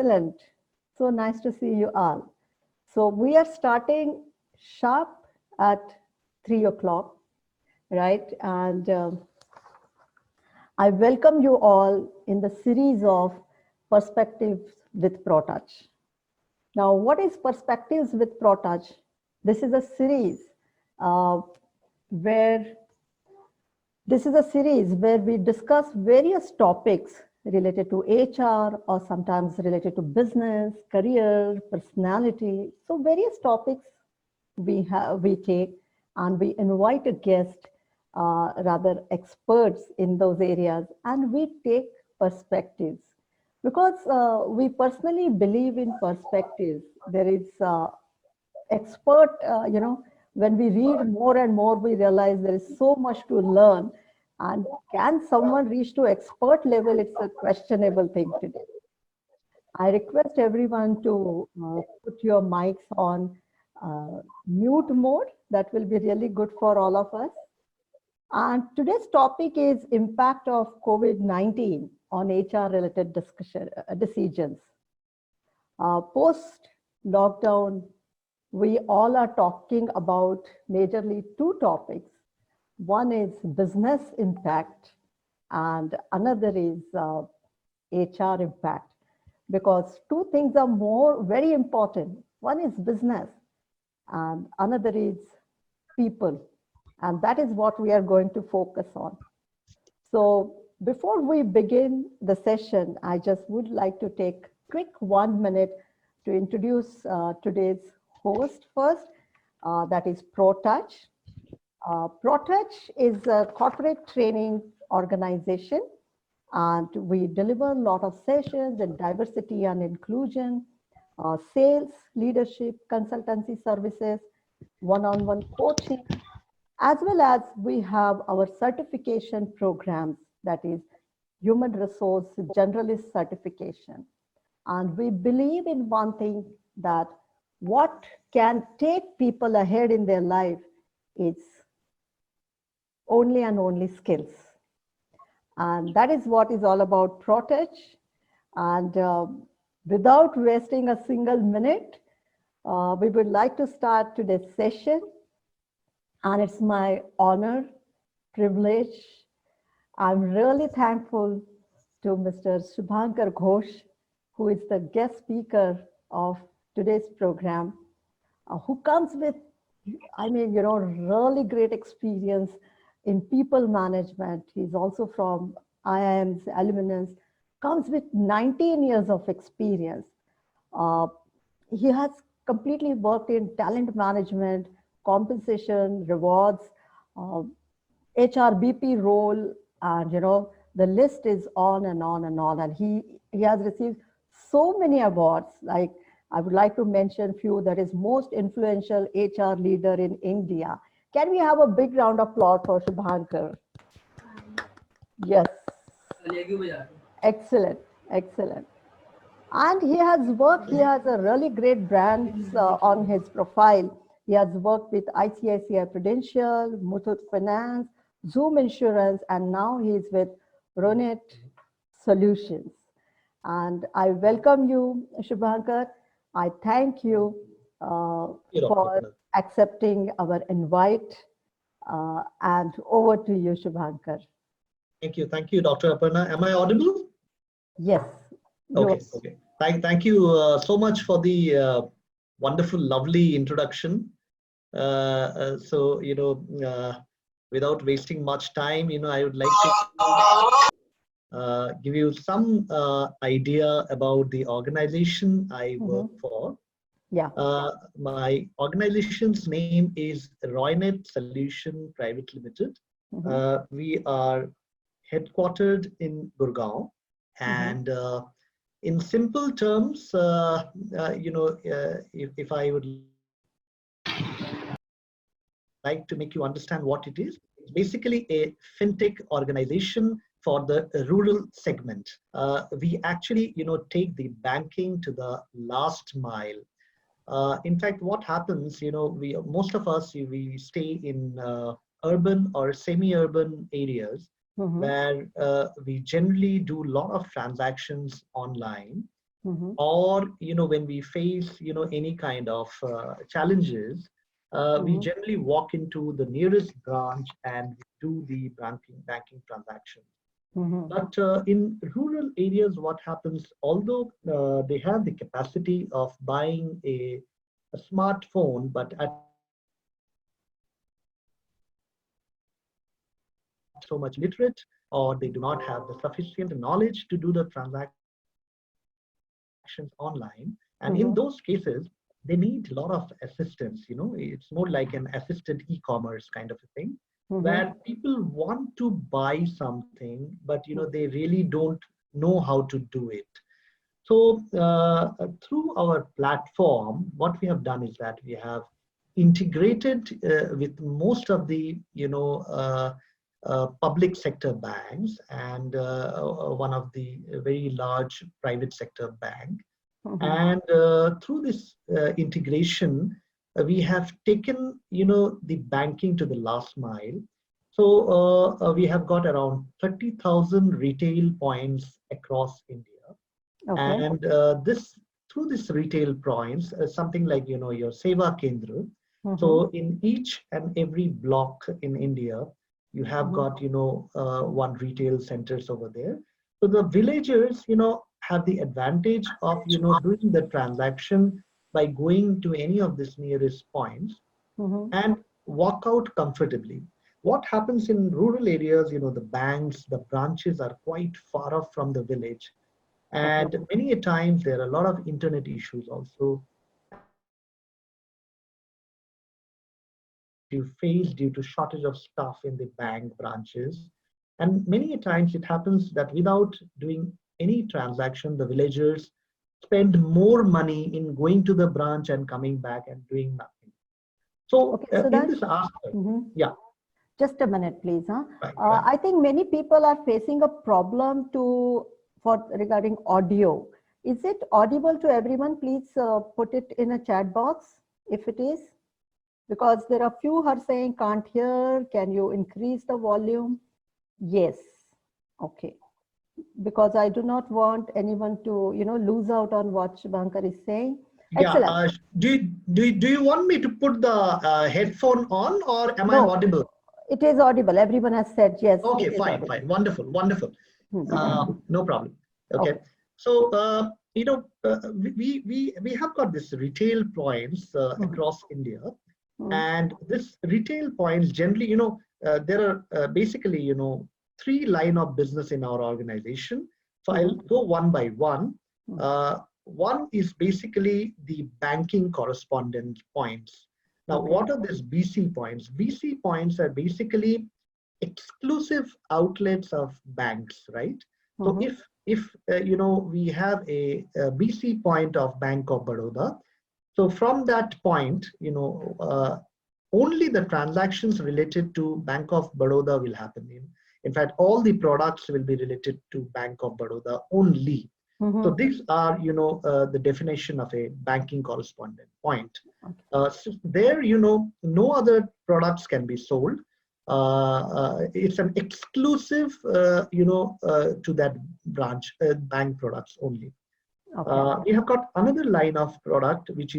Excellent. So nice to see you all. So we are starting sharp at 3 o'clock, right? And I welcome you all in the series of Perspectives with Protouch. Now, what is Perspectives with Protouch? This is a series uh, where we discuss various topics related to HR or sometimes related to business, career, personality. So various topics we take and we invite a guest, rather experts in those areas, and we take perspectives because we personally believe in perspectives. There is expert, when we read more and more, we realize there is so much to learn. And can someone reach to expert level? It's a questionable thing today. I request everyone to put your mics on mute mode. That will be really good for all of us. And today's topic is impact of COVID-19 on HR related decisions. Post lockdown, we all are talking about majorly two topics. One is business impact and another is HR impact, because two things are very important. One is business and another is people. And that is what we are going to focus on. So before we begin the session, I just would like to take quick 1 minute to introduce today's host first. That is Protouch. Protouch is a corporate training organization, and we deliver a lot of sessions in diversity and inclusion, sales, leadership, consultancy services, one-on-one coaching, as well as we have our certification programs, that is human resource generalist certification. And we believe in one thing, that what can take people ahead in their life is only and only skills. And that is what is all about Protouch. And without wasting a single minute, we would like to start today's session. And it's my honor, privilege. I'm really thankful to Mr. Shubhankar Ghosh, who is the guest speaker of today's program, who comes with, really great experience in people management. He's also from IIM's alumnus, comes with 19 years of experience. He has completely worked in talent management, compensation, rewards, HRBP role, and the list is on and on and on. And he has received so many awards. Like, I would like to mention a few. That is most influential HR leader in India. Can we have a big round of applause for Shubhankar? Yes. Excellent, excellent. And he has a really great brands on his profile. He has worked with ICICI Prudential, Muthoot Finance, Zoom Insurance, and now he's with Ronet Solutions. And I welcome you, Shubhankar. I thank you for accepting our invite. And over to you, Shubhankar. Thank you, Dr. Aparna. Am I audible? Yes. Okay. Thank you so much for the wonderful, lovely introduction. Without wasting much time, I would like to give you some idea about the organization I work for. Yeah. My organization's name is Roynet Solution Private Limited. We are headquartered in Gurugram, and in simple terms, if I would like to make you understand what it is, it's basically a fintech organization for the rural segment. We actually, take the banking to the last mile. In fact, what happens, most of us, we stay in urban or semi-urban areas where we generally do a lot of transactions online. or when we face any kind of challenges, we generally walk into the nearest branch and do the banking transaction. But in rural areas, what happens, although they have the capacity of buying a smartphone, but at so much literate, or they do not have the sufficient knowledge to do the transactions online. And in those cases, they need a lot of assistance. It's more like an assisted e-commerce kind of a thing, where people want to buy something, but they really don't know how to do it. So through our platform, what we have done is that we have integrated with most of the public sector banks and one of the very large private sector bank. And through this integration, we have taken the banking to the last mile. So we have got around 30,000 retail points across India. Okay. And this through this retail points, something like your Seva Kendra. So in each and every block in India, you have got one retail centers over there. So the villagers have the advantage of doing the transaction by going to any of these nearest points and walk out comfortably. What happens in rural areas, the banks, the branches are quite far off from the village. And many a times there are a lot of internet issues also. And many a times there are a lot of challenges that you face due to shortage of staff in the bank branches. And many a times it happens that without doing any transaction, the villagers spend more money in going to the branch and coming back and doing nothing. So Okay, so in that, this aspect, yeah, just a minute, please. right, right. I think many people are facing a problem for regarding audio. Is it audible to everyone? Please put it in a chat box if it is, because there are few who are saying can't hear. Can you increase the volume? Yes. Okay. Because I do not want anyone to lose out on what Shubhankar is saying. Yeah. Excellent. Do you want me to put the headphone on, or am I No, audible? it is audible. Everyone has said yes. Okay, It is fine, audible. fine. Wonderful, wonderful. No problem. Okay. Okay. So, we have got this retail points across India. And this retail points generally, there are basically, three line of business in our organization. So I'll go one by one. One is basically the banking correspondent points. Now, what are these BC points? BC points are basically exclusive outlets of banks, right? So if we have a BC point of Bank of Baroda, so from that point, only the transactions related to Bank of Baroda will happen. In fact, all the products will be related to Bank of Baroda only. So these are, the definition of a banking correspondent point. So there, no other products can be sold. It's an exclusive, to that branch, bank products only. We have got another line of product, which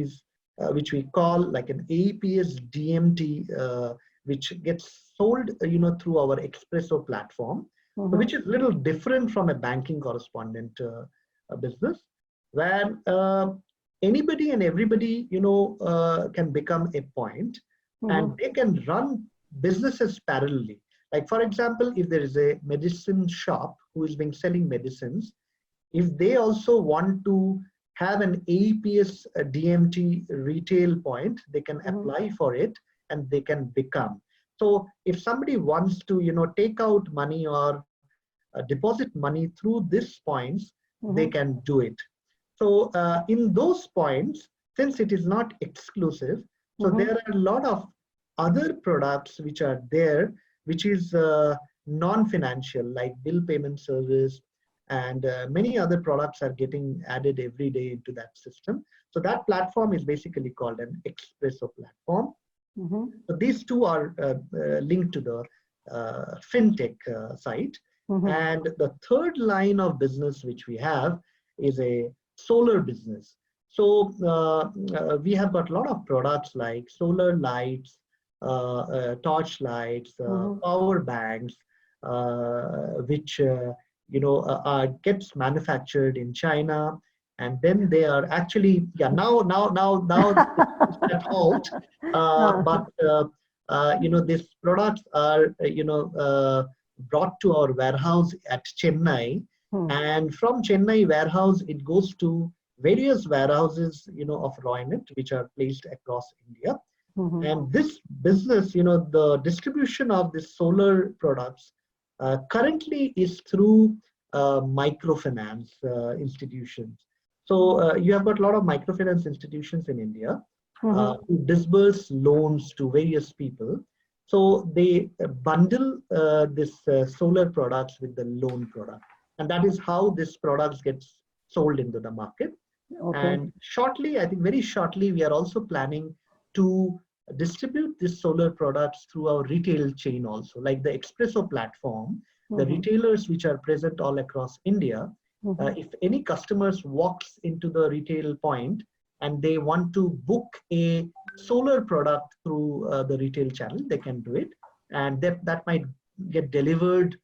we call like an APS DMT, which gets sold, through our Expresso platform, which is a little different from a banking correspondent business, where anybody and everybody, can become a point, and they can run businesses parallelly. Like, for example, if there is a medicine shop who is being selling medicines, if they also want to have an APS DMT retail point, they can apply for it and they can become. So if somebody wants to, take out money or deposit money through these points, they can do it. So in those points, since it is not exclusive, so there are a lot of other products which are there, which is non-financial, like bill payment service, and many other products are getting added every day into that system. So that platform is basically called an Expresso platform. So these two are linked to the fintech side. And the third line of business which we have is a solar business. So we have got a lot of products like solar lights, torch lights, power banks, which gets manufactured in China, and then they are actually now it's at halt, but these products are brought to our warehouse at Chennai, and from Chennai warehouse it goes to various warehouses of Roynet, which are placed across India. And this business, the distribution of the solar products currently is through microfinance institutions. So you have got a lot of microfinance institutions in India who disburse loans to various people. So they bundle this solar products with the loan product, and that is how this products gets sold into the market. And shortly, I think very shortly, we are also planning to distribute these solar products through our retail chain also, like the Espresso platform, the retailers which are present all across India. If any customers walks into the retail point and they want to book a solar product through the retail channel, they can do it, and that might get delivered,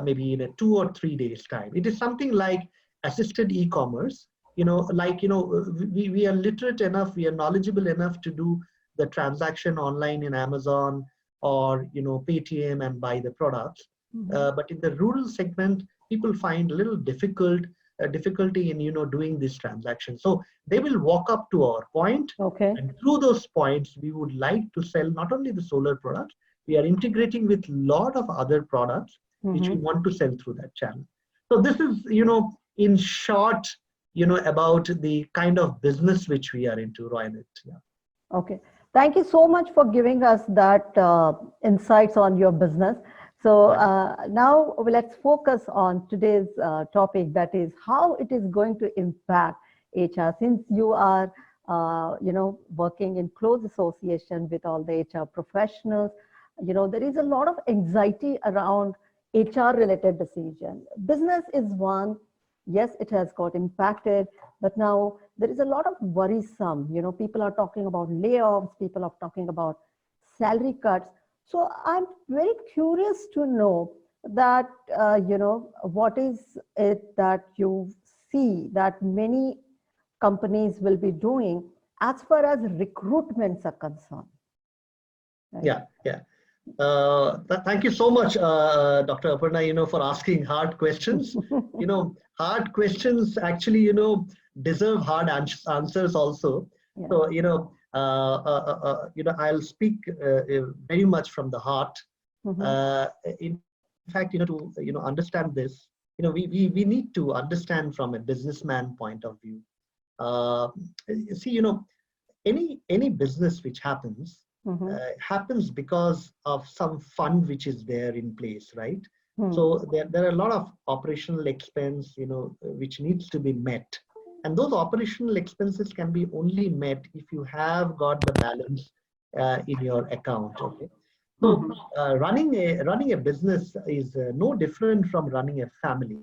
maybe in a 2 or 3 days time. It is something like assisted e-commerce. We are literate enough, we are knowledgeable enough to do the transaction online in Amazon or Paytm and buy the products. But in the rural segment, people find a little difficulty in doing this transaction. So they will walk up to our point, and through those points, we would like to sell not only the solar products, we are integrating with a lot of other products which we want to sell through that channel. So this is in short, about the kind of business which we are into, Roynet. Yeah. Okay. Thank you so much for giving us that insights on your business. So now let's focus on today's topic, that is how it is going to impact HR. Since you are, working in close association with all the HR professionals, there is a lot of anxiety around HR related decision. Business is one. Yes, it has got impacted, but now there is a lot of worrisome. People are talking about layoffs, people are talking about salary cuts. So I'm very curious to know that, what is it that you see that many companies will be doing as far as recruitments are concerned? Right? Yeah. Thank you so much, Dr. Aparna, for asking hard questions. Hard questions actually, deserve hard answers also. Yeah. So, I'll speak very much from the heart. In fact, to understand this, we need to understand from a businessman point of view. See, any business which happens, happens because of some fund which is there in place, right? So there are a lot of operational expense, which needs to be met. And those operational expenses can be only met if you have got the balance in your account. Okay. So running a business is no different from running a family.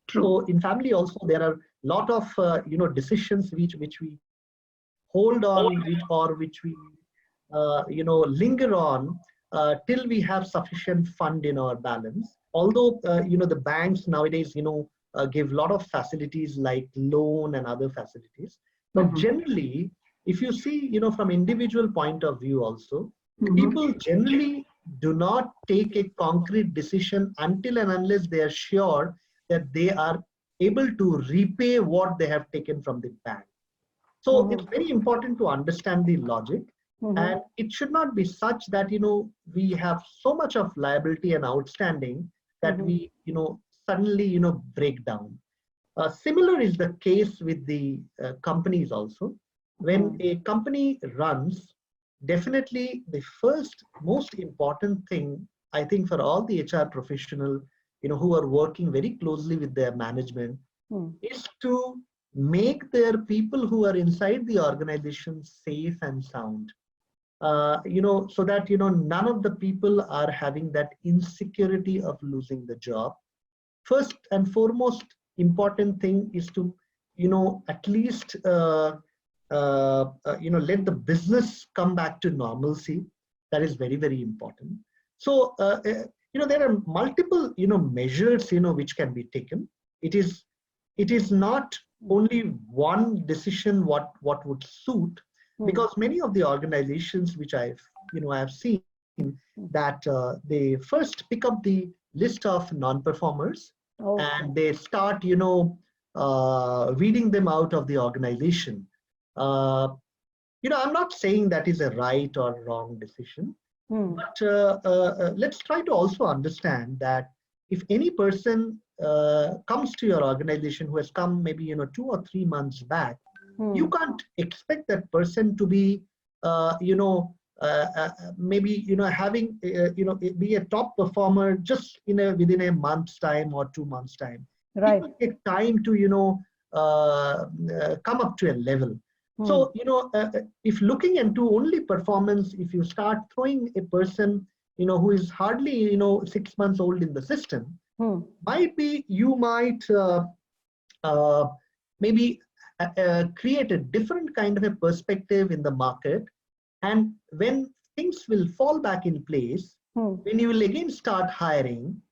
True. So in family also there are a lot of decisions which we hold on, which we linger on till we have sufficient fund in our balance. Although the banks nowadays give a lot of facilities like loan and other facilities, but generally, if you see from individual point of view also, people generally do not take a concrete decision until and unless they are sure that they are able to repay what they have taken from the bank. So it's very important to understand the logic, and it should not be such that we have so much of liability and outstanding that we suddenly break down. Similar is the case with the companies also. When a company runs, definitely the first most important thing, I think, for all the HR professional who are working very closely with their management is to make their people who are inside the organization safe and sound. So that none of the people are having that insecurity of losing the job. First and foremost, important thing is to, at least, let the business come back to normalcy. That is very, very important. So, there are multiple, measures, which can be taken. It is not only one decision what would suit, because many of the organizations which I've seen that they first pick up the list of non-performers, and they start, weeding them out of the organization. I'm not saying that is a right or wrong decision, but let's try to also understand that if any person comes to your organization who has come maybe 2 or 3 months back, you can't expect that person to be maybe having be a top performer just within a month's time or 2 months time. Right. People take time to come up to a level. So if looking into only performance, if you start throwing a person who is hardly 6 months old in the system, might be you might maybe create a different kind of a perspective in the market. And when things will fall back in place, when you will again start hiring,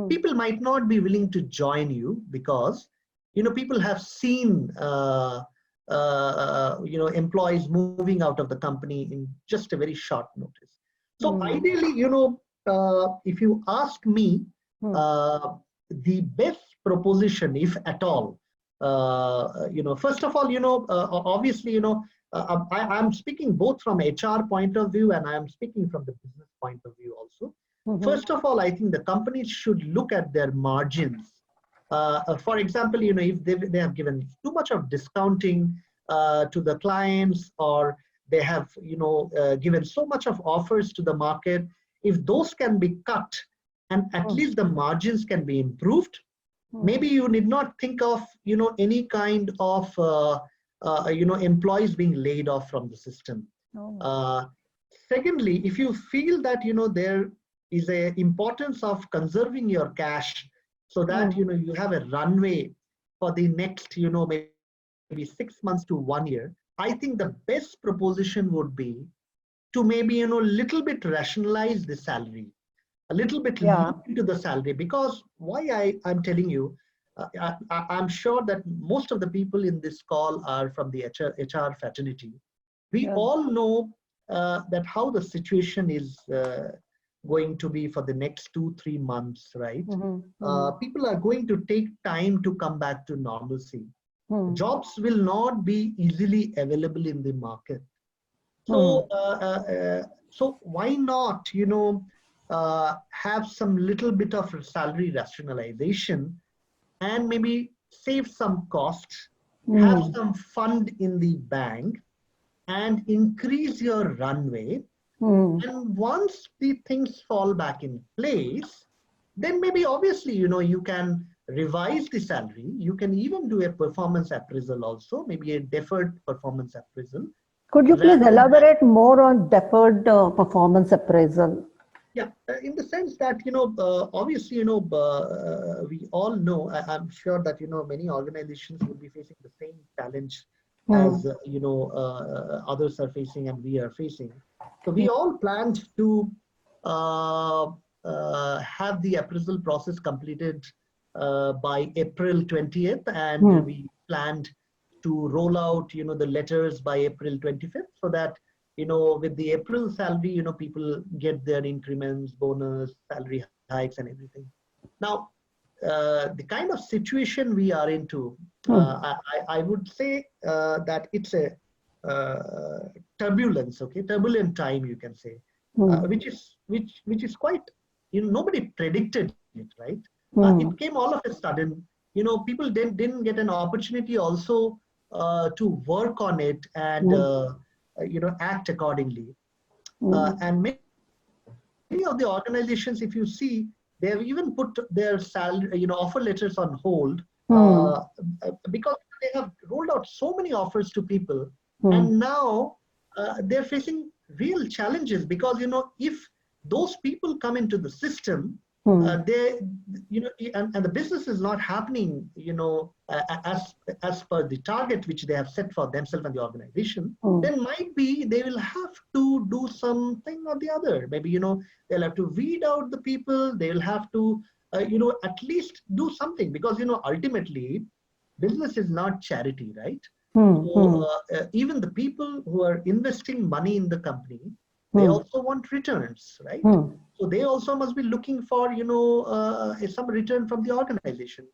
people might not be willing to join you because people have seen employees moving out of the company in just a very short notice. So ideally, if you ask me, the best proposition, if at all, first of all, obviously, I'm speaking both from HR point of view and I am speaking from the business point of view also. First of all, I think the companies should look at their margins. For example, if they have given too much of discounting to the clients, or they have given so much of offers to the market, if those can be cut and at least the margins can be improved, maybe you need not think of any kind of employees being laid off from the system. Secondly, if you feel that there is a importance of conserving your cash, so that you have a runway for the next maybe 6 months to 1 year, I think the best proposition would be to maybe little bit rationalize the salary, a little bit look into the salary. Because why I'm telling you, I'm sure that most of the people in this call are from the HR fraternity. We all know that how the situation is going to be for the next 2-3 months, right? People are going to take time to come back to normalcy. Jobs will not be easily available in the market. So, so why not, have some little bit of salary rationalization and maybe save some costs, have some fund in the bank, and increase your runway. And once the things fall back in place, then maybe obviously, you can revise the salary. You can even do a performance appraisal also, maybe a deferred performance appraisal. Could you please elaborate more on deferred performance appraisal? Yeah, in the sense that, obviously, we all know, I'm sure that, many organizations will be facing the same challenge as, others are facing and we are facing. So we all planned to have the appraisal process completed by April 20th, and we planned to roll out, the letters by April 25th, so that, with the April salary, people get their increments, bonus, salary hikes, and everything. Now, the kind of situation we are into, I would say that it's a turbulent time, you can say, which is quite, nobody predicted it, right? It came all of a sudden. People didn't get an opportunity also to work on it and act accordingly. And many of the organizations, if you see, they have even put their salary, offer letters on hold because they have rolled out so many offers to people, and now they're facing real challenges because if those people come into the system, they, and the business is not happening, as per the target which they have set for themselves and the organization, then might be they will have to do something or the other. Maybe, they'll have to weed out the people. They'll have to, at least do something, because, ultimately business is not charity, right? So even the people who are investing money in the company, they also want returns, right? So they also must be looking for, some return from the organization.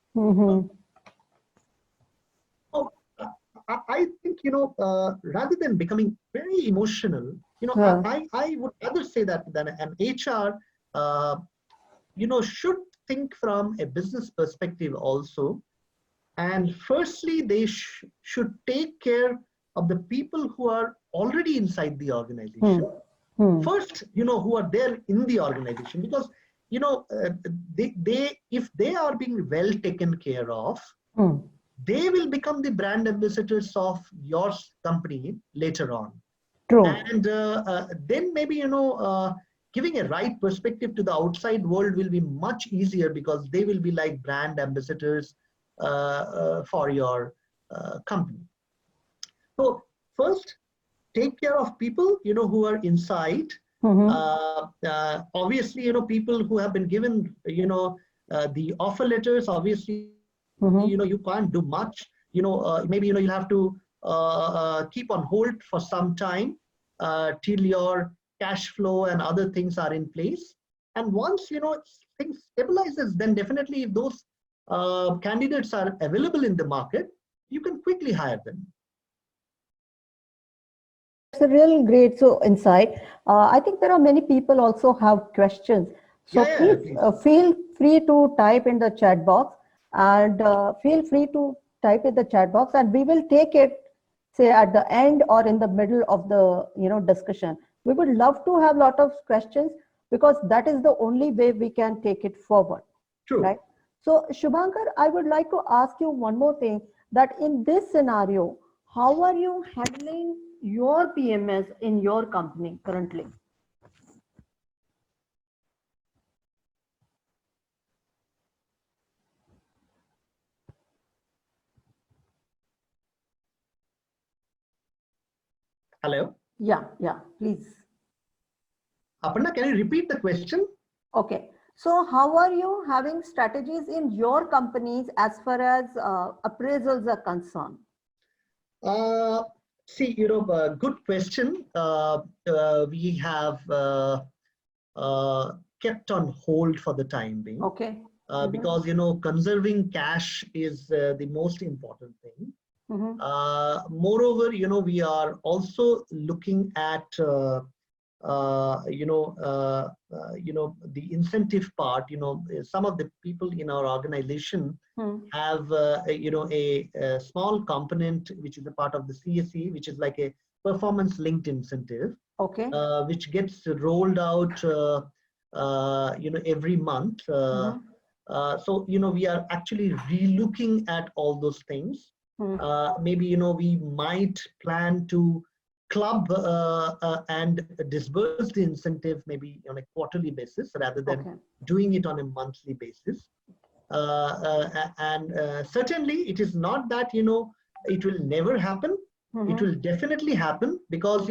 So I think, rather than becoming very emotional, I would rather say that than an HR, should think from a business perspective also. And firstly, they should take care of the people who are already inside the organization. First, who are there in the organization, because, they if they are being well taken care of, they will become the brand ambassadors of your company later on. True. And then maybe, giving a right perspective to the outside world will be much easier, because they will be like brand ambassadors for your company. So first, take care of people, who are inside. Obviously, people who have been given, the offer letters, obviously, you can't do much. Maybe, you'll have to keep on hold for some time till your cash flow and other things are in place. And once, things stabilizes, then definitely if those candidates are available in the market, you can quickly hire them. It's a real great insight. I think there are many people also have questions. So please feel free to type in the chat box, and feel free to type in the chat box, and we will take it, say, at the end or in the middle of the discussion. We would love to have a lot of questions, because that is the only way we can take it forward. True. Right? So Shubhankar, I would like to ask you one more thing, that in this scenario, how are you handling your PMS in your company currently? Hello? Yeah, please. Aparna, can you repeat the question? Okay. So how are you having strategies in your companies as far as appraisals are concerned? See, good question. We have kept on hold for the time being. Okay. Because, conserving cash is the most important thing. Moreover, we are also looking at, the incentive part. Some of the people in our organization have, a small component, which is a part of the CSE, which is like a performance linked incentive. Okay. Which gets rolled out, every month. So, we are actually relooking at all those things. Maybe, we might plan to club and disburse the incentive maybe on a quarterly basis, rather than doing it on a monthly basis. And certainly it is not that, it will never happen. It will definitely happen, because,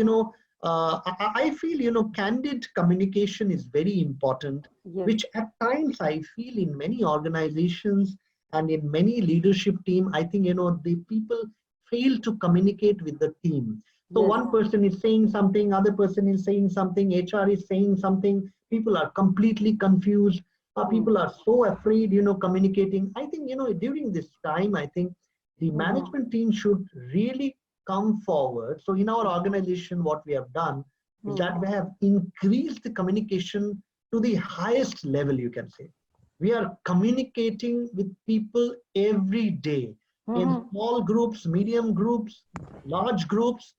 I feel, candid communication is very important, which at times I feel in many organizations and in many leadership team, I think, the people fail to communicate with the team. So one person is saying something, other person is saying something, HR is saying something, people are completely confused. People are so afraid, communicating. I think, during this time, I think the management team should really come forward. So in our organization, what we have done is that we have increased the communication to the highest level, you can say. We are communicating with people every day in small groups, medium groups, large groups,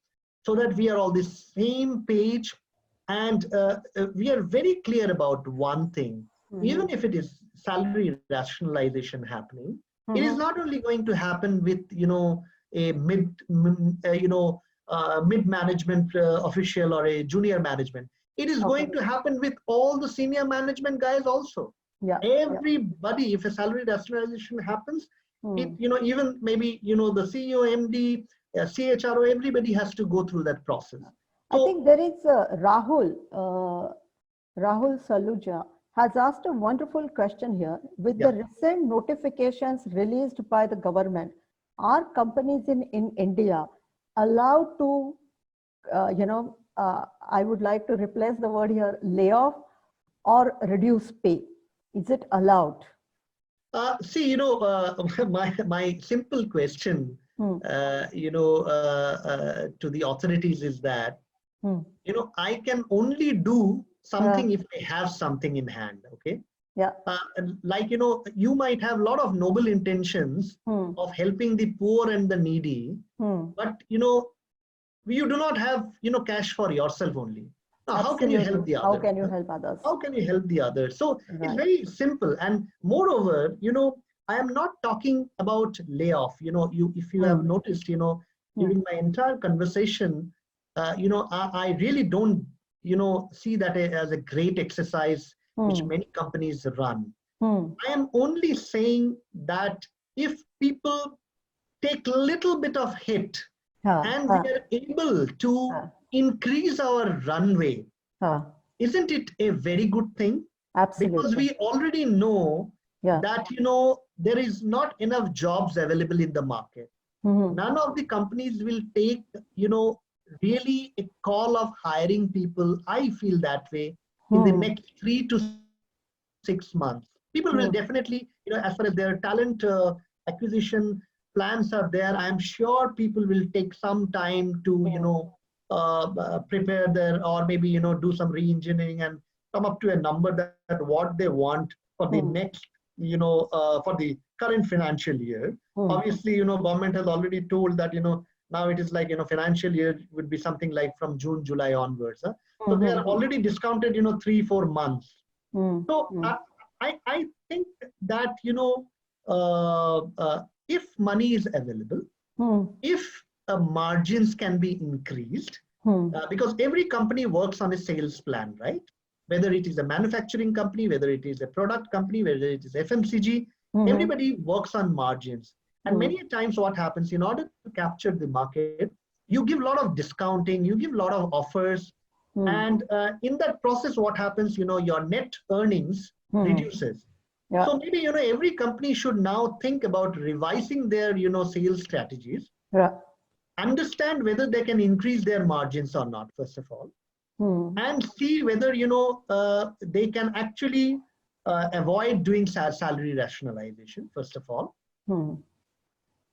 so that we are all the same page. And we are very clear about one thing. Even if it is salary rationalization happening, it is not only going to happen with, a mid-management official or a junior management. It is going to happen with all the senior management guys also. Yeah. Everybody, if a salary rationalization happens, it, Hmm. even maybe, the CEO, MD, CHRO, everybody has to go through that process. I So think there is Rahul Saluja has asked a wonderful question here. With yeah. the recent notifications released by the government, are companies in India allowed to, I would like to replace the word here, layoff or reduce pay? Is it allowed? See, my simple question, Hmm. to the authorities is that, Hmm. I can only do Yeah. something if I have something in hand. Okay. Yeah. And like, you might have a lot of noble intentions Hmm. of helping the poor and the needy, Hmm. but, you do not have, cash for yourself only. Now, how can you Absolutely. help the How others? can you help others? How can you help the others? So it's Right. very simple. And moreover, I am not talking about layoff. If you have Hmm. noticed, Hmm. during my entire conversation, I really don't, see that as a great exercise which Hmm. many companies run. Hmm. I am only saying that if people take little bit of hit Ha. and we Ha. are able to Ha. increase our runway, Ha. isn't it a very good thing? Because Absolutely. we already know Yeah. that, there is not enough jobs available in the market. Hmm. None of the companies will take, really a call of hiring people. I feel that way in the Hmm. next 3 to 6 months. People will definitely, Hmm. as far as their talent acquisition plans are there, I am sure people will take some time to, Hmm. prepare their, or maybe, do some re-engineering and come up to a number that what they want for the Hmm. next, for the current financial year. Hmm. Obviously, government has already told that, now it is like, financial year would be something like from June, July onwards. Huh? So they are Hmm. already discounted, 3, 4 months. Hmm. So Hmm. I think that, if money is available, Hmm. if margins can be increased, Hmm. because every company works on a sales plan, right? Whether it is a manufacturing company, whether it is a product company, whether it is FMCG, Hmm. everybody works on margins. And Hmm. many times what happens, in order to capture the market, you give a lot of discounting, you give a lot of offers. Hmm. And in that process, what happens, your net earnings Hmm. reduces. Yeah. So maybe, every company should now think about revising their, sales strategies, Yeah. understand whether they can increase their margins or not, first of all, Hmm. and see whether, they can actually avoid doing salary rationalization, first of all. Hmm.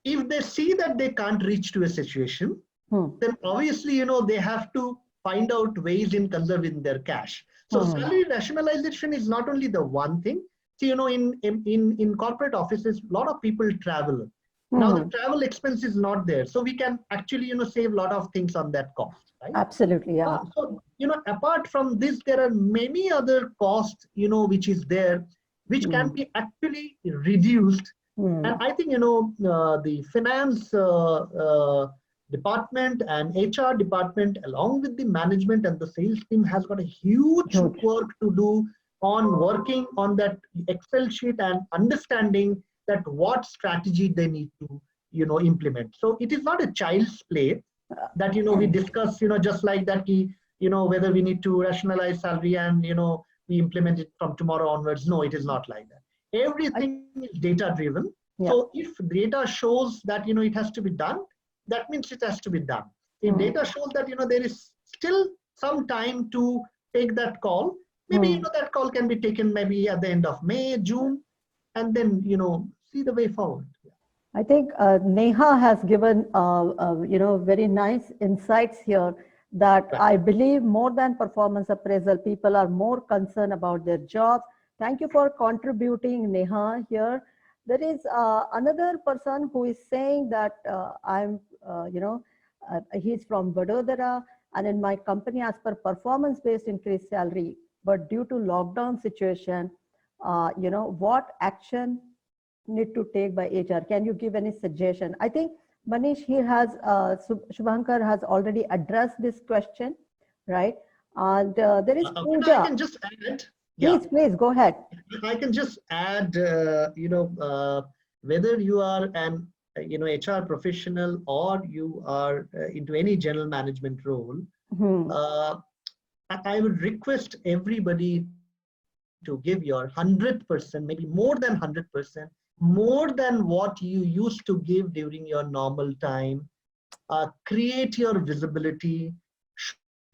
If they see that they can't reach to a situation, Hmm. then obviously, they have to find out ways in conserving their cash. So Hmm. salary rationalization is not only the one thing. See, in corporate offices, a lot of people travel. Now the Hmm. travel expense is not there. So we can actually, save a lot of things on that cost, right? Absolutely. Yeah. So, apart from this, there are many other costs, which is there, which can Hmm. be actually reduced. And Hmm. I think, the finance department and HR department, along with the management and the sales team, has got a huge Huge. work to do on working on that Excel sheet and understanding that what strategy they need to, implement. So it is not a child's play that, we discuss, just like that, whether we need to rationalize salary and, we implement it from tomorrow onwards. No, it is not like that. I, Everything is data driven. yeah. So if data shows that, it has to be done, that means it has to be done. If Hmm. data shows that, there is still some time to take that call, maybe, Hmm. that call can be taken maybe at the end of May, June, and then, see the way forward. I think Neha has given very nice insights here that Right. I believe more than performance appraisal, people are more concerned about their jobs. Thank you for contributing, Neha. Here, there is another person who is saying that he's from Vadodara, and in my company, as per performance-based increased salary, but due to lockdown situation, what action need to take by HR? Can you give any suggestion? I think Manish, he has, Shubhankar has already addressed this question, right? And there is But I Pooja. can just add, Yeah, Please go ahead. I can just add, whether you are an HR professional or you are into any general management role, Hmm. uh, I would request everybody to give your 100%, maybe more than 100%, more than what you used to give during your normal time. Create your visibility,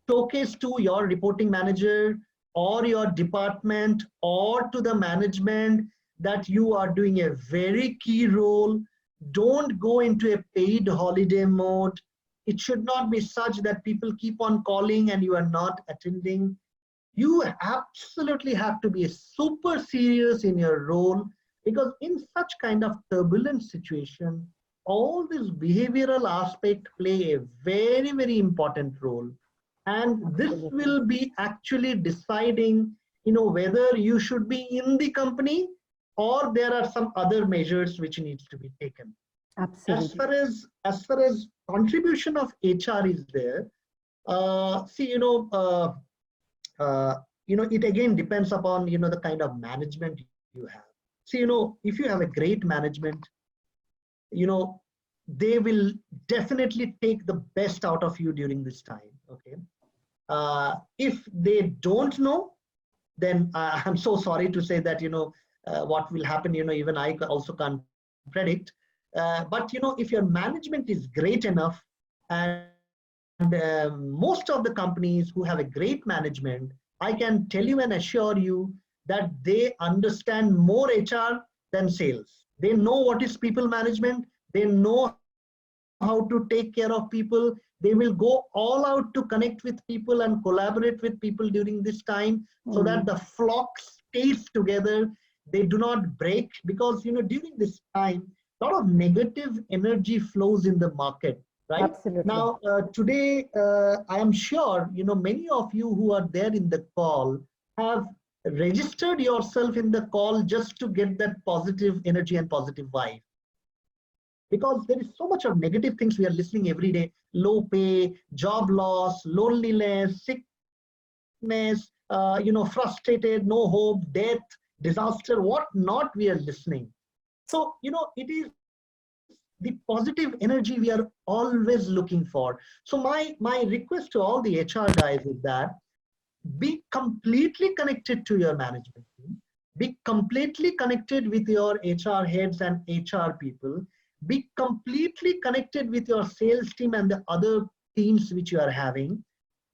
showcase to your reporting manager or your department or to the management that you are doing a very key role. Don't go into a paid holiday mode. It should not be such that people keep on calling and you are not attending. You absolutely have to be super serious in your role, because in such kind of turbulent situation, all this behavioral aspect play a very, very important role. And this Absolutely. will be actually deciding, whether you should be in the company or there are some other measures which needs to be taken. As Absolutely. far as contribution of HR is there, see, uh, it again depends upon the kind of management you have. See, if you have a great management, you know they will definitely take the best out of you during this time. Okay. If they don't know, then I'm so sorry to say that what will happen, even I also can't predict. But if your management is great enough, and most of the companies who have a great management, I can tell you and assure you that they understand more HR than sales. They know what is people management. They know how to take care of people. They will go all out to connect with people and collaborate with people during this time, so that the Hmm. flock stays together. They do not break, because during this time, a lot of negative energy flows in the market, right? Absolutely. Now, today, I am sure, many of you who are there in the call have registered yourself in the call just to get that positive energy and positive vibe, because there is so much of negative things we are listening every day: low pay, job loss, loneliness, sickness, frustrated, no hope, death, disaster, what not we are listening. So it is the positive energy we are always looking for. So my request to all the HR guys is that be completely connected to your management team, be completely connected with your HR heads and HR people, be completely connected with your sales team and the other teams which you are having.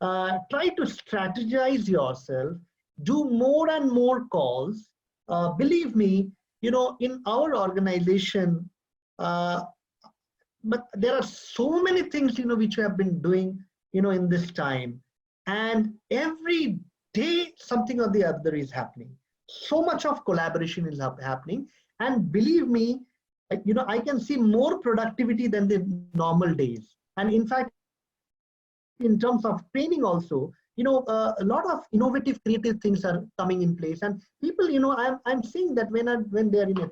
Try to strategize yourself, do more and more calls. Believe me, in our organization, uh, but there are so many things which we have been doing in this time, and every day something or the other is happening. So much of collaboration is happening, and believe me, I can see more productivity than the normal days. And in fact, in terms of training also, a lot of innovative creative things are coming in place. And people, I'm seeing that when they're in a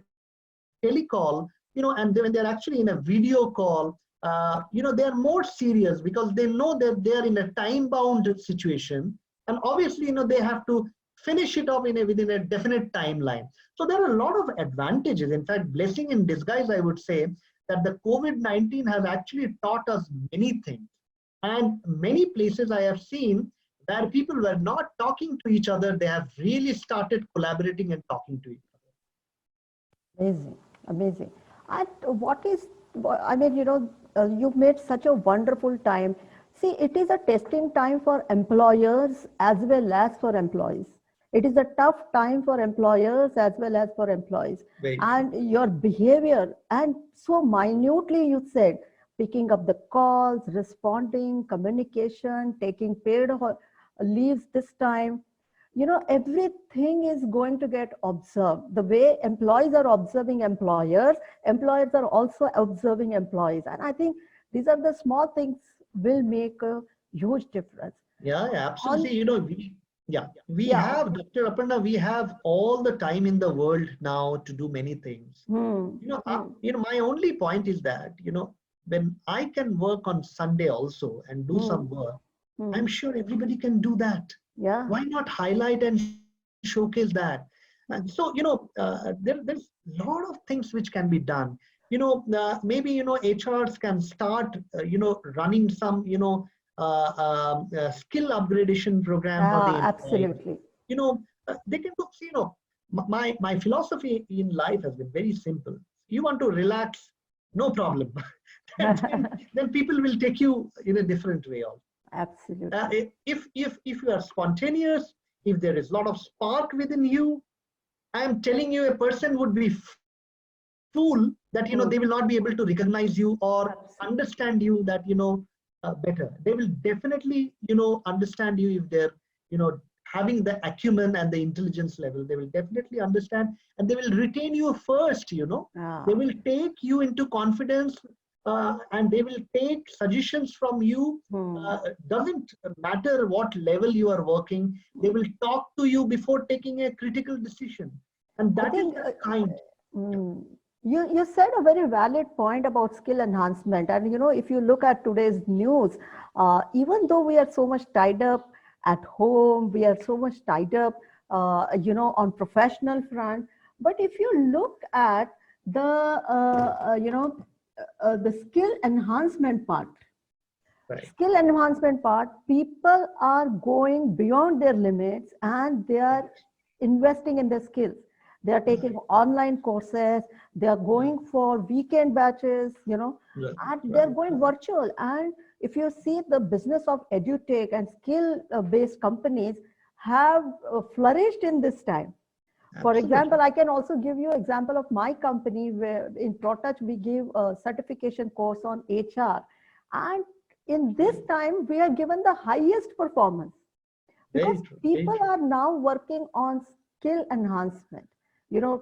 telecall, and when they're actually in a video call, they are more serious, because they know that they are in a time bound situation. And obviously, they have to finish it off within a definite timeline. So there are a lot of advantages. In fact, blessing in disguise, I would say, that the COVID-19 has actually taught us many things. And many places I have seen where people were not talking to each other, they have really started collaborating and talking to each other. Amazing, amazing. And what is, I mean, you've made such a wonderful time. See, it is a testing time for employers as well as for employees. It is a tough time for employers as well as for employees. Very true. And your behavior, and so minutely you said, picking up the calls, responding, communication, taking paid leaves this time, everything is going to get observed. The way employees are observing employers, employers are also observing employees. And I think these are the small things will make a huge difference. Yeah, yeah, On, absolutely. We yeah. have, Dr. Aparna, we have all the time in the world now to do many things. Hmm, hmm, My only point is that, when I can work on Sunday also and do hmm, some work, hmm. I'm sure everybody can do that. Yeah, Why not highlight and share? showcase that. And so, there's a lot of things which can be done. Maybe, HRs can start, running some, skill upgradation program for the employees. Absolutely. They can go, my philosophy in life has been very simple. You want to relax, no problem. then people will take you in a different way also. Absolutely. If you are spontaneous, if there is a lot of spark within you, I am telling you, a person would be fool that they will not be able to recognize you or understand you that better. They will definitely understand you if they're having the acumen and the intelligence level. They will definitely understand, and they will retain you first. They will take you into confidence, and they will take suggestions from you. Doesn't matter what level you are working, they will talk to you before taking a critical decision, and that is the kind. You said a very valid point about skill enhancement. And, if you look at today's news, even though we are so much tied up at home, we are so much tied up, on professional front. But if you look at the skill enhancement part, skill enhancement part, people are going beyond their limits and they are investing in their skills. They are taking online courses, they are going for weekend batches, and they're going virtual. And if you see, the business of edutech and skill-based companies have flourished in this time. For example, I can also give you an example of my company where in Protouch, we give a certification course on HR. And in this time, we are given the highest performance because people are now working on skill enhancement.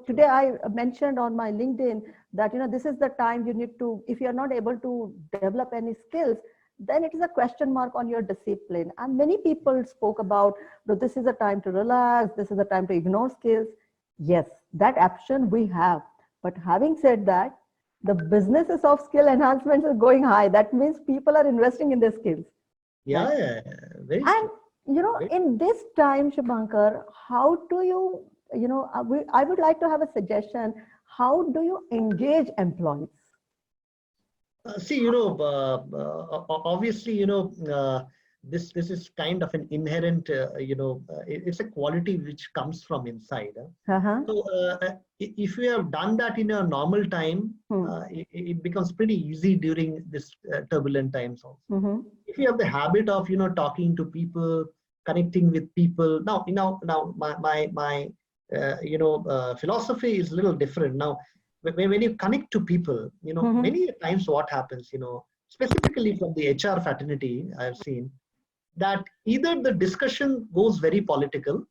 Today I mentioned on my LinkedIn that, this is the time you need to, if you're not able to develop any skills, then it is a question mark on your discipline. And many people spoke about, this is a time to relax, this is a time to ignore skills. Yes, that option we have. But having said that, the businesses of skill enhancements are going high. That means people are investing in their skills. Yeah, very and in this time, Shubhankar, how do you, I would like to have a suggestion. How do you engage employees? See, obviously, this is kind of an inherent, it's a quality which comes from inside. So if you have done that in a normal time, it becomes pretty easy during this turbulent times also. If you have the habit of, talking to people, connecting with people. Now, my philosophy is a little different. Now, when you connect to people, many times what happens, specifically from the HR fraternity, I've seen that either the discussion goes very political,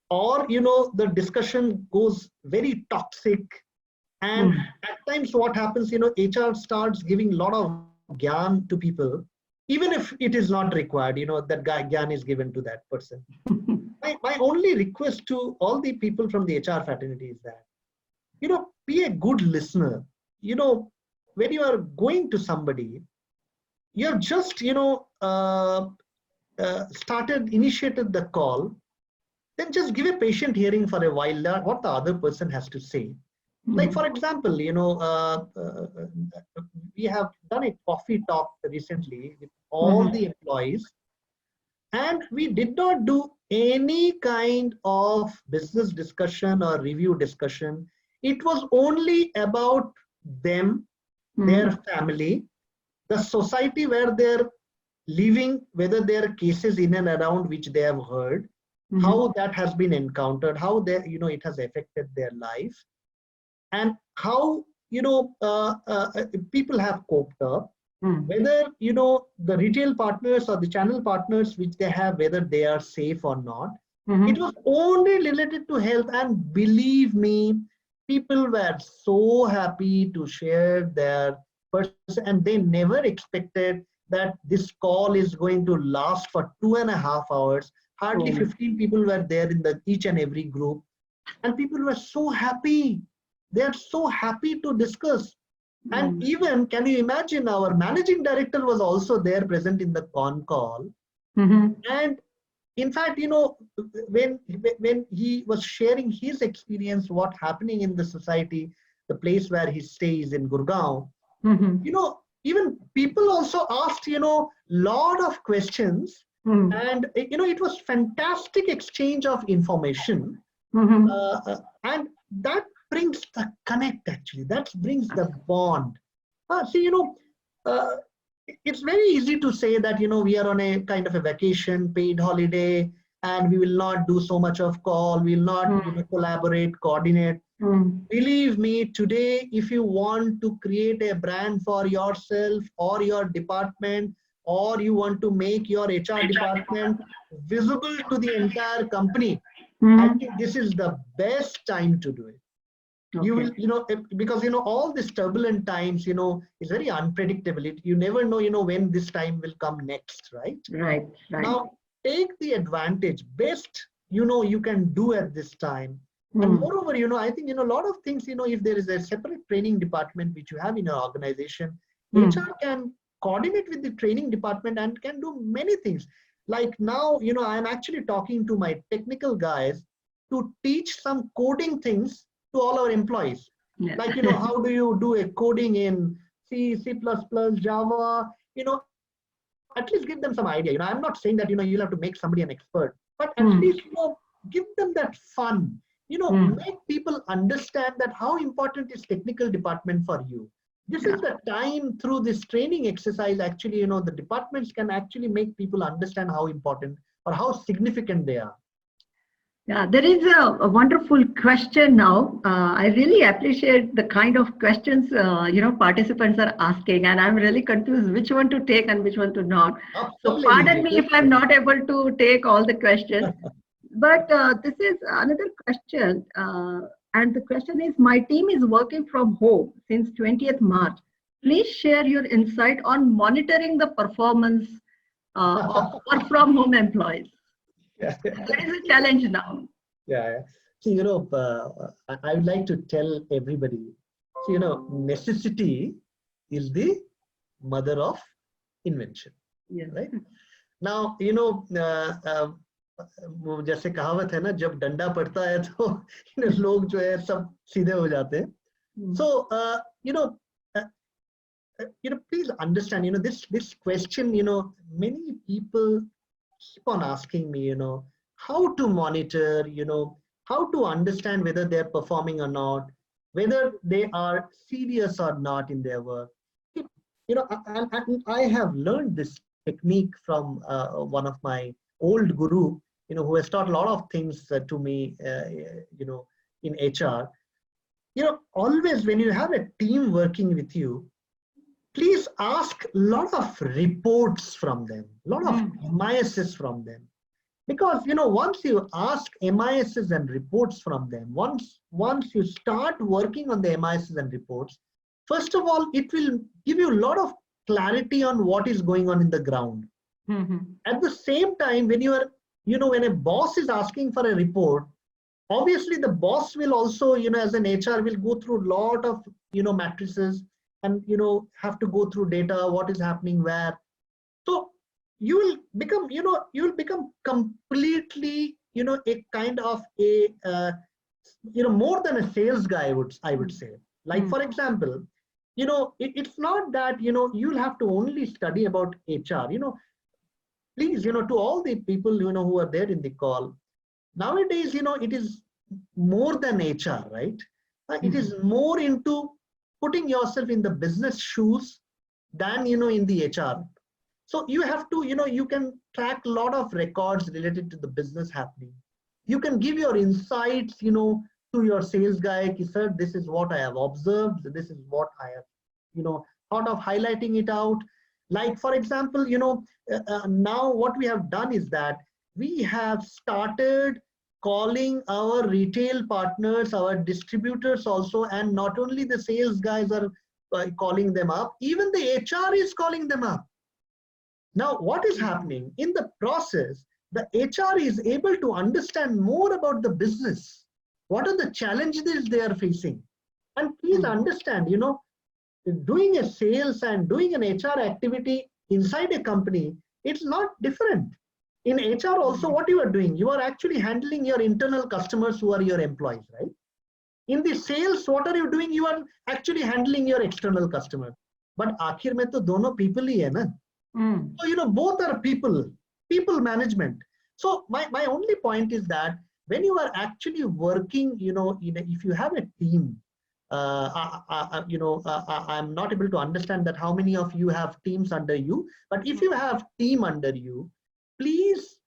or, the discussion goes very toxic. And at times what happens, HR starts giving a lot of gyan to people, even if it is not required, that gyan is given to that person. My only request to all the people from the HR fraternity is that, be a good listener. When you are going to somebody, you have just, initiated the call, then just give a patient hearing for a while, what the other person has to say. Like, for example, we have done a coffee talk recently with all the employees, and we did not do any kind of business discussion or review discussion. It was only about them, their family, the society where they're living, whether there are cases in and around which they have heard, how that has been encountered, how it has affected their life, and how people have coped up, whether the retail partners or the channel partners which they have, whether they are safe or not. It was only related to health, and believe me, people were so happy to share their person, and they never expected that this call is going to last for 2.5 hours. Hardly 15 people were there in each and every group, and people were so happy. They are so happy to discuss. And even, can you imagine, our managing director was also there present in the con call. And in fact, when he was sharing his experience, what's happening in the society, the place where he stays in Gurgaon, even people also asked, lot of questions, and it was fantastic exchange of information, and that brings the connect. Actually, that brings the bond. See, uh, it's very easy to say that we are on a kind of a vacation, paid holiday, and we will not do so much of call. We will not collaborate, coordinate. Believe me, today, if you want to create a brand for yourself or your department, or you want to make your HR department visible to the entire company, I think this is the best time to do it. You will, because all these turbulent times, is very unpredictable. You never know, when this time will come next, right? Right. Now, take the advantage best, you can do at this time. And moreover, I think, a lot of things, if there is a separate training department which you have in your organization, HR can coordinate with the training department and can do many things. Like now, I'm actually talking to my technical guys to teach some coding things to all our employees. Yeah. Like, how do you do a coding in C, C++, Java, at least give them some idea. I'm not saying that, you'll have to make somebody an expert, but at least, give them that fun, make people understand that how important is technical department for you. This is the time through this training exercise, actually, the departments can actually make people understand how important or how significant they are. Yeah, there is a wonderful question now. I really appreciate the kind of questions participants are asking, and I'm really confused which one to take and which one to not. So pardon me if I'm not able to take all the questions. But this is another question, and the question is: my team is working from home since 20th March. Please share your insight on monitoring the performance of work from home employees. That is a challenge now. Yeah. See, I would like to tell everybody, necessity is the mother of invention. Yes. Right? Now, जैसे कहावत है ना, जब डंडा पड़ता है तो लोग जो है सब सीधे हो जाते हैं. So, please understand, this question, many people keep on asking me, how to monitor, how to understand whether they're performing or not, whether they are serious or not in their work. I have learned this technique from one of my old guru, who has taught a lot of things to me, in HR. Always when you have a team working with you, please ask a lot of reports from them, a lot of MISs from them. Because, once you ask MISs and reports from them, once you start working on the MISs and reports, first of all, it will give you a lot of clarity on what is going on in the ground. At the same time, when you are, when a boss is asking for a report, obviously the boss will also, as an HR, will go through a lot of, matrices, and have to go through data, what is happening where. So you will become completely, a kind of a more than a sales guy, I would say. Like, for example, it's not that you'll have to only study about HR. Please, to all the people who are there in the call, nowadays, it is more than HR, right? It is more into putting yourself in the business shoes than in the HR. So you have to, you can track a lot of records related to the business happening. You can give your insights, to your sales guy, sir, this is what I have observed, this is what I have, thought of highlighting it out. Like, for example, now what we have done is that we have started calling our retail partners, our distributors also, and not only the sales guys are calling them up, even the HR is calling them up. Now, what is happening in the process, the HR is able to understand more about the business. What are the challenges they are facing? And please understand, doing a sales and doing an HR activity inside a company, it's not different. In HR also, what you are doing, you are actually handling your internal customers who are your employees, right? In the sales, what are you doing? You are actually handling your external customer. But आखिर में तो दोनों people ही है ना. So both are people management. So my only point is that when you are actually working, if you have a team, I'm not able to understand that how many of you have teams under you, but if you have team under you, please,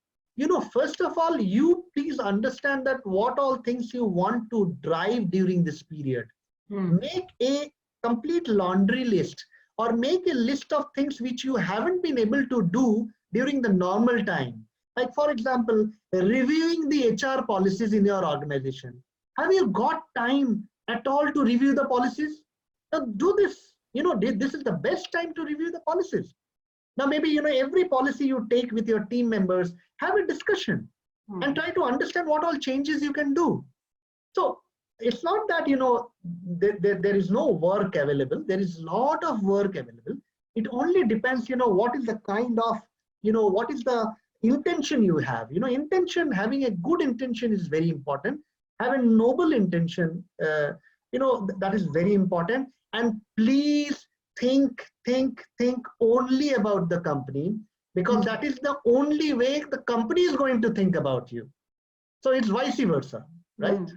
first of all, you please understand that what all things you want to drive during this period. Make a complete laundry list, or make a list of things which you haven't been able to do during the normal time. Like, for example, reviewing the HR policies in your organization. Have you got time at all to review the policies? Now do this. This is the best time to review the policies. Now maybe, every policy you take with your team members, have a discussion and try to understand what all changes you can do. So it's not that, there is no work available. There is a lot of work available. It only depends, what is the kind of, what is the intention you have. Having a good intention is very important. Have a noble intention, that is very important. And please think only about the company, because that is the only way the company is going to think about you. So it's vice versa, right?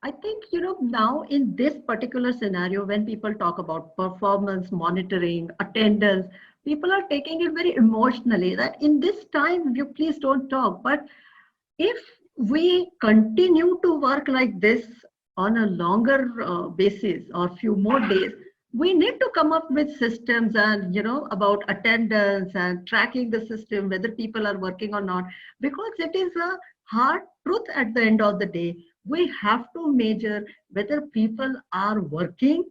I think, now in this particular scenario, when people talk about performance monitoring, attendance, people are taking it very emotionally, that in this time, you please don't talk. But if we continue to work like this on a longer basis or few more days, we need to come up with systems and, about attendance and tracking the system, whether people are working or not, because it is a hard truth at the end of the day. We have to measure whether people are working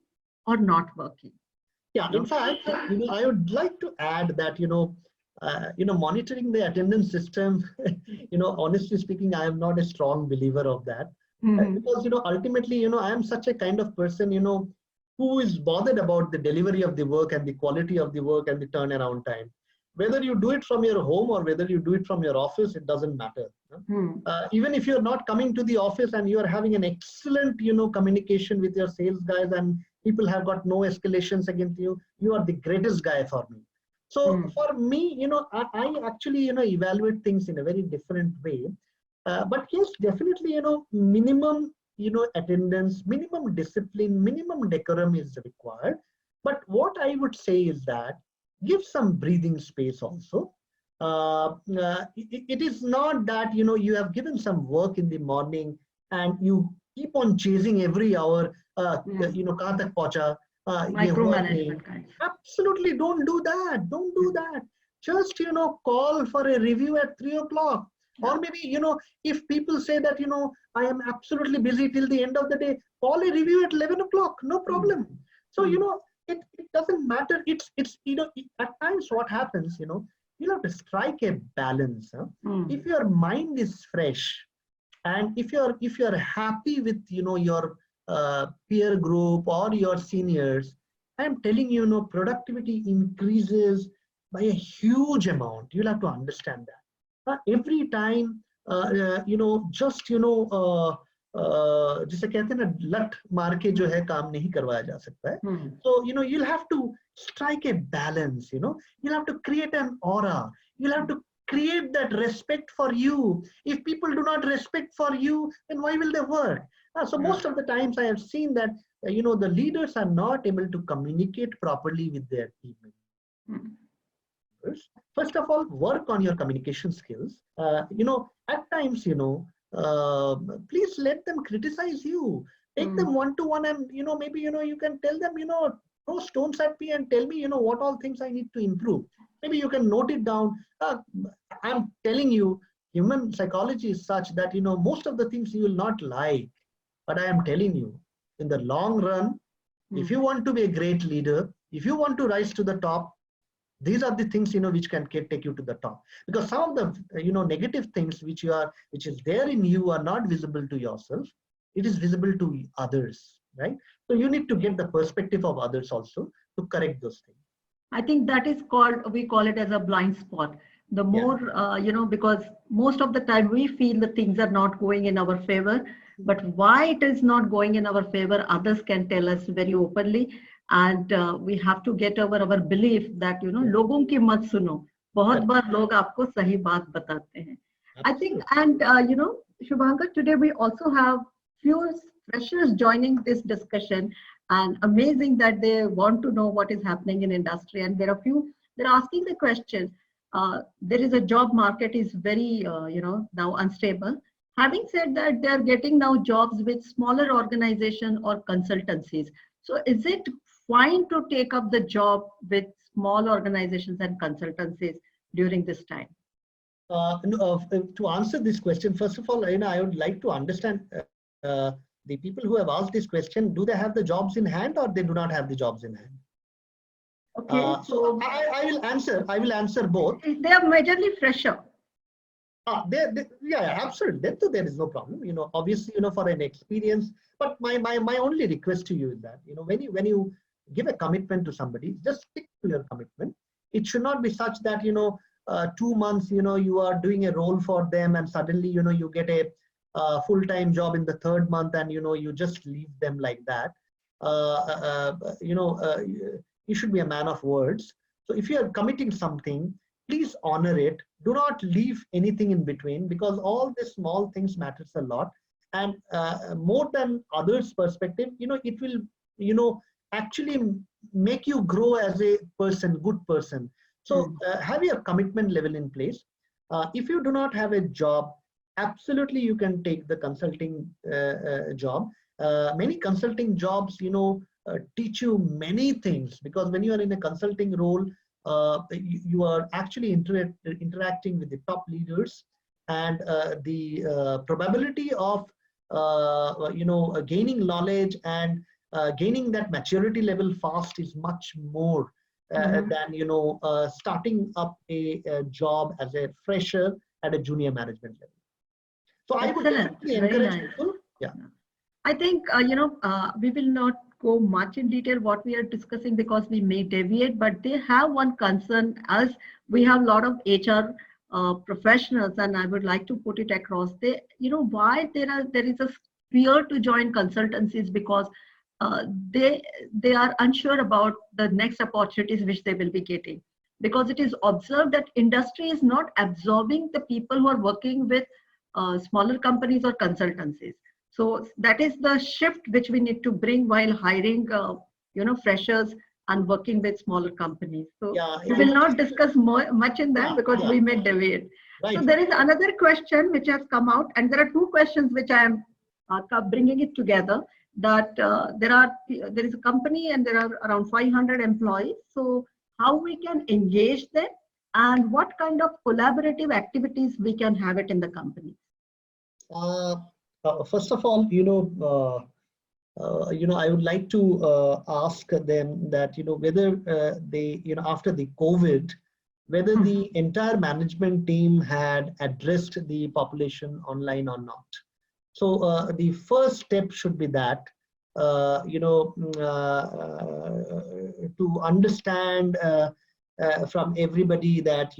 or not working. Yeah, in fact, I would like to add that, monitoring the attendance system, honestly speaking, I am not a strong believer of that. Because, ultimately, I am such a kind of person, who is bothered about the delivery of the work and the quality of the work and the turnaround time. Whether you do it from your home or whether you do it from your office, it doesn't matter. Even if you're not coming to the office and you are having an excellent, communication with your sales guys and people have got no escalations against you, you are the greatest guy for me. So for me, I actually, evaluate things in a very different way. But yes, definitely, minimum, attendance, minimum discipline, minimum decorum is required. But what I would say is that give some breathing space also. It is not that, you have given some work in the morning and you keep on chasing every hour, kahan tak pahuncha, Micromanagement kind. Absolutely don't do that. Don't do that. Just, call for a review at 3 o'clock. Or maybe, if people say that, I am absolutely busy till the end of the day, call a review at 11 o'clock, no problem. So, it doesn't matter. It's at times what happens, you have to strike a balance. If your mind is fresh and if you're happy with, your peer group or your seniors, I'm telling you, productivity increases by a huge amount. You'll have to understand that. Every time, just, जिसे कहते हैं ना लट मार के जो है काम नहीं करवाया जा सकता है. So, you'll have to strike a balance, you'll have to create an aura. You'll have to create that respect for you. If people do not respect for you, then why will they work? So most of the times I have seen that, the leaders are not able to communicate properly with their team members. First of all, work on your communication skills. At times, please let them criticize you. Take them one-to-one and, maybe, you can tell them, throw stones at me and tell me, what all things I need to improve. Maybe you can note it down. I'm telling you, human psychology is such that, most of the things you will not like. But I am telling you, in the long run, if you want to be a great leader, if you want to rise to the top, these are the things, which can take you to the top. Because some of the, negative things which is there in you are not visible to yourself. It is visible to others, right? So you need to get the perspective of others also to correct those things. I think that is we call it as a blind spot. the more, because most of the time we feel the things are not going in our favor, but why it is not going in our favor, others can tell us very openly. And we have to get over our belief that, लोगों की मत सुनो, बहुत बार लोग आपको सही बात बताते हैं. I think, and Shubhankar, today we also have few freshers joining this discussion, and amazing that they want to know what is happening in industry. And there are they're asking the question. There is a job market is very, now unstable. Having said that, they are getting now jobs with smaller organization or consultancies. So is it fine to take up the job with small organizations and consultancies during this time? To answer this question, first of all, I would like to understand the people who have asked this question, do they have the jobs in hand or they do not have the jobs in hand? Okay, so I will answer both. They are majorly fresher. Yeah, absolutely. Then there is no problem. Obviously, for an experience. But my only request to you is that, when you give a commitment to somebody, just stick to your commitment. It should not be such that 2 months, you are doing a role for them, and suddenly, you get a full-time job in the 3rd month, and you just leave them like that. You should be a man of words. So if you are committing something, please honor it. Do not leave anything in between, because all these small things matters a lot. And more than others' perspective, it will, actually make you grow as a person, good person. So have your commitment level in place. If you do not have a job, absolutely you can take the consulting job. Many consulting jobs, teach you many things, because when you are in a consulting role, you are actually interacting with the top leaders, and the probability of gaining knowledge and gaining that maturity level fast is much more than starting up a job as a fresher at a junior management level. So I would definitely encourage people. Yeah. I think we will not go much in detail what we are discussing, because we may deviate, but they have one concern, as we have a lot of HR professionals, and I would like to put it across. Why there is a fear to join consultancies, because they are unsure about the next opportunities which they will be getting, because it is observed that industry is not absorbing the people who are working with smaller companies or consultancies. So that is the shift which we need to bring while hiring, freshers and working with smaller companies. So we will not discuss much in that, because we may deviate. Right. So there is another question which has come out, and there are 2 questions which I am bringing it together. That there is a company and there are around 500 employees. So how we can engage them, and what kind of collaborative activities we can have it in the company? First of all, I would like to ask them that, whether they, after the COVID, whether the entire management team had addressed the population online or not. So the first step should be that, to understand from everybody that,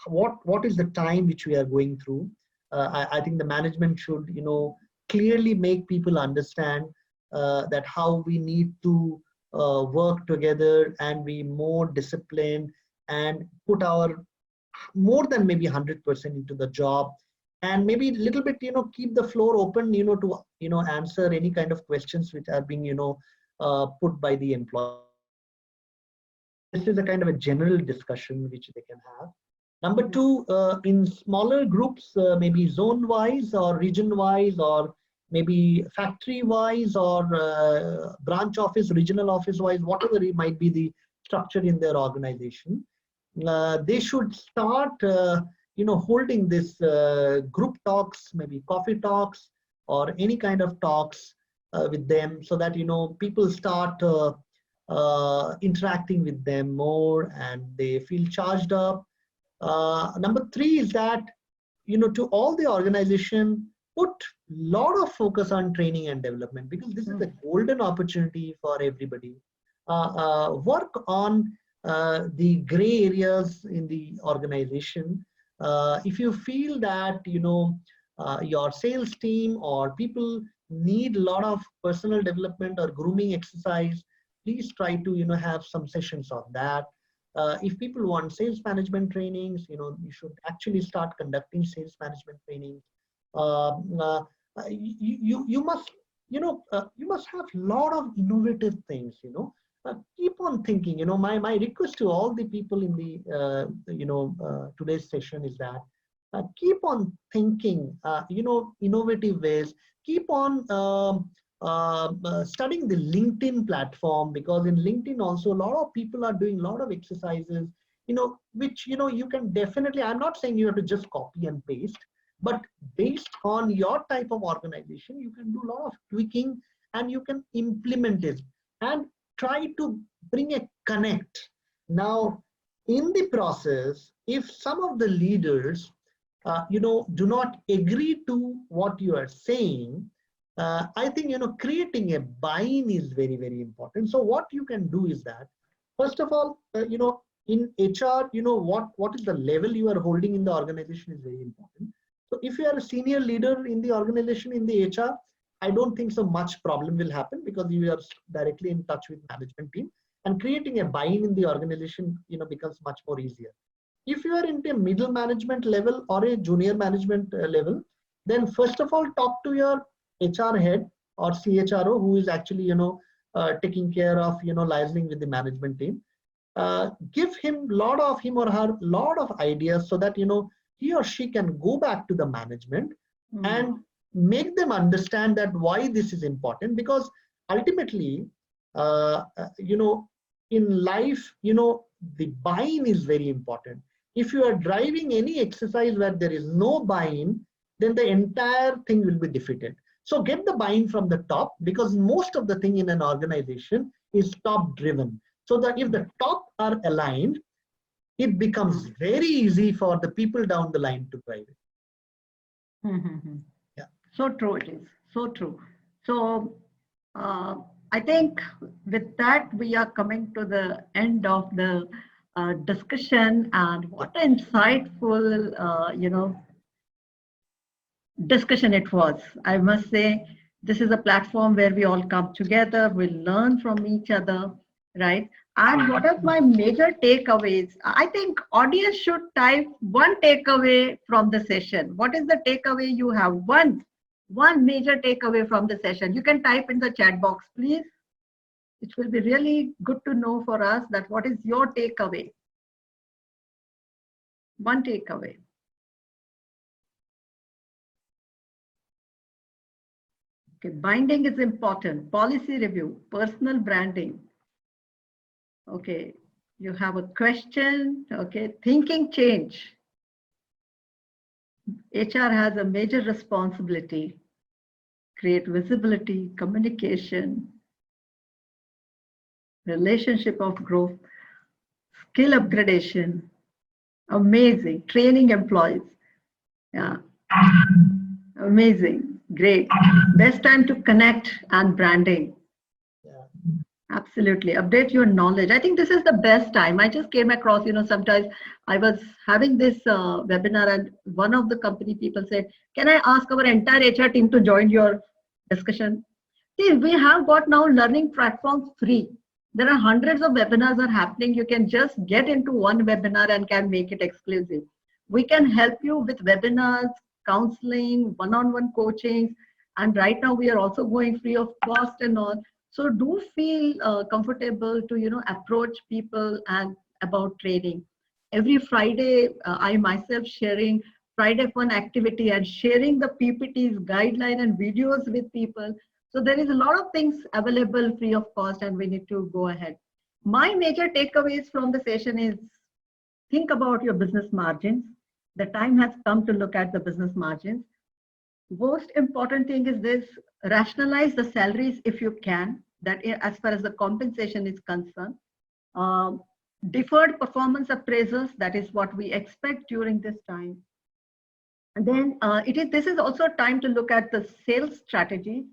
what is the time which we are going through. I think the management should, clearly make people understand that how we need to work together and be more disciplined and put our more than maybe 100% into the job, and maybe a little bit, keep the floor open, to, answer any kind of questions which are being, put by the employee. This is a kind of a general discussion which they can have. Number 2, in smaller groups, maybe zone-wise or region-wise, or maybe factory-wise, or branch office, regional office-wise, whatever it might be the structure in their organization, they should start, holding this group talks, maybe coffee talks, or any kind of talks with them, so that, people start interacting with them more and they feel charged up. Number 3 is that, to all the organization, put a lot of focus on training and development, because this is a golden opportunity for everybody. Work on the gray areas in the organization. If you feel that, your sales team or people need a lot of personal development or grooming exercise, please try to, have some sessions on that. If people want sales management trainings, you should actually start conducting sales management trainings. You must, you must have a lot of innovative things, keep on thinking. My request to all the people in the today's session is that keep on thinking, innovative ways. Keep on studying the LinkedIn platform, because in LinkedIn also a lot of people are doing a lot of exercises, which you can definitely. I'm not saying you have to just copy and paste, but based on your type of organization, you can do a lot of tweaking and you can implement it and try to bring a connect. Now, in the process, if some of the leaders, do not agree to what you are saying, I think, creating a buy-in is very, very important. So what you can do is that, first of all, in HR, what is the level you are holding in the organization is very important. So if you are a senior leader in the organization, in the HR, I don't think so much problem will happen, because you are directly in touch with management team, and creating a buy-in in the organization, becomes much more easier. If you are into a middle management level or a junior management level, then first of all, talk to your HR head or CHRO, who is actually, taking care of, liaising with the management team. Give him or her lot of ideas, so that, he or she can go back to the management and make them understand that why this is important. Because ultimately, in life, the buy-in is very important. If you are driving any exercise where there is no buy-in, then the entire thing will be defeated. So get the buy-in from the top, because most of the thing in an organization is top driven. So that if the top are aligned, it becomes very easy for the people down the line to drive it. Yeah. So true it is. So true. So I think with that, we are coming to the end of the discussion, and what an insightful, discussion it was. I must say, this is a platform where we all come together, we learn from each other, right? And what are my major takeaways? I think audience should type one takeaway from the session. What is the takeaway you have? One major takeaway from the session. You can type in the chat box, please. It will be really good to know for us that what is your takeaway. One takeaway. Okay, binding is important. Policy review, personal branding. Okay, you have a question. Okay, thinking change. HR has a major responsibility. Create visibility, communication, relationship of growth, skill upgradation. Amazing. Training employees. Yeah. Amazing. Great. Best time to connect and branding. Absolutely. Update your knowledge. I think this is the best time. I just came across, sometimes I was having this webinar, and one of the company people said, can I ask our entire HR team to join your discussion? See, we have got now learning platforms free. There are hundreds of webinars are happening. You can just get into one webinar and can make it exclusive. We can help you with webinars, counseling, one-on-one coaching. And right now we are also going free of cost and all. So do feel comfortable to, approach people and about training. Every Friday, I myself sharing Friday fun activity and sharing the PPTs, guideline and videos with people. So there is a lot of things available free of cost, and we need to go ahead. My major takeaways from the session is think about your business margins. The time has come to look at the business margins. Most important thing is this: rationalize the salaries if you can, that as far as the compensation is concerned. Deferred performance appraisals, that is what we expect during this time. And then this is also time to look at the sales strategy.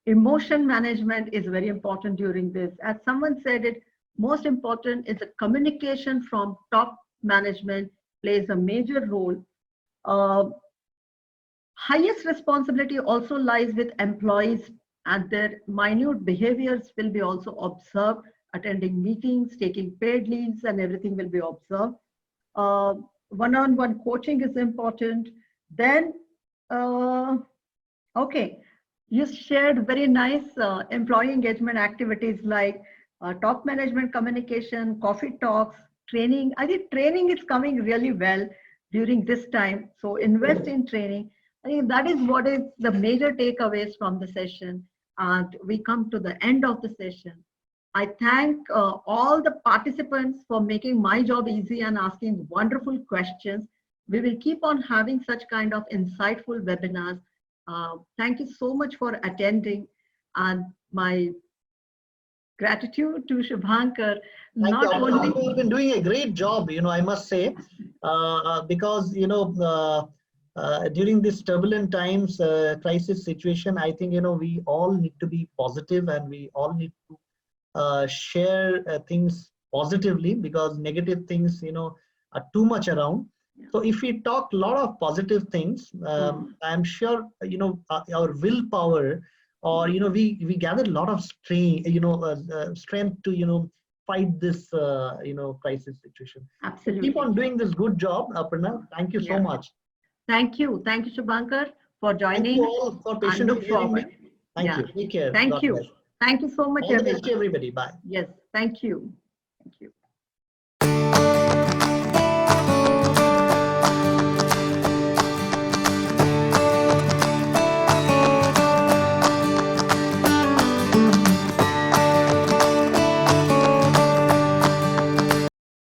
Emotion management is very important during this. As someone said it, most important is the communication from top management plays a major role. Highest responsibility also lies with employees, and their minute behaviors will be also observed. Attending meetings, taking paid leaves, and everything will be observed. One-on-one coaching is important. Then, okay, you shared very nice employee engagement activities like top management communication, coffee talks, training. I think training is coming really well during this time. So invest in training. I think that is what is the major takeaways from the session. And we come to the end of the session. I thank all the participants for making my job easy and asking wonderful questions. We will keep on having such kind of insightful webinars. Thank you so much for attending, and my gratitude to Shubhankar. Thank you. You've been doing a great job, I must say, because, during these turbulent times, crisis situation, I think, we all need to be positive, and we all need to share things positively, because negative things, are too much around. So if we talk a lot of positive things, I'm sure, our willpower, or, we gather a lot of strength to, fight this, crisis situation. Absolutely. Keep on doing this good job, Aparna. Thank you so much. Thank you. Thank you, Shubhankar, for joining. Thank you all for patiently hearing me. Thank you. Take care. Thank you. Thank you so much, all the best to everybody. Bye. Yes, thank you. Thank you.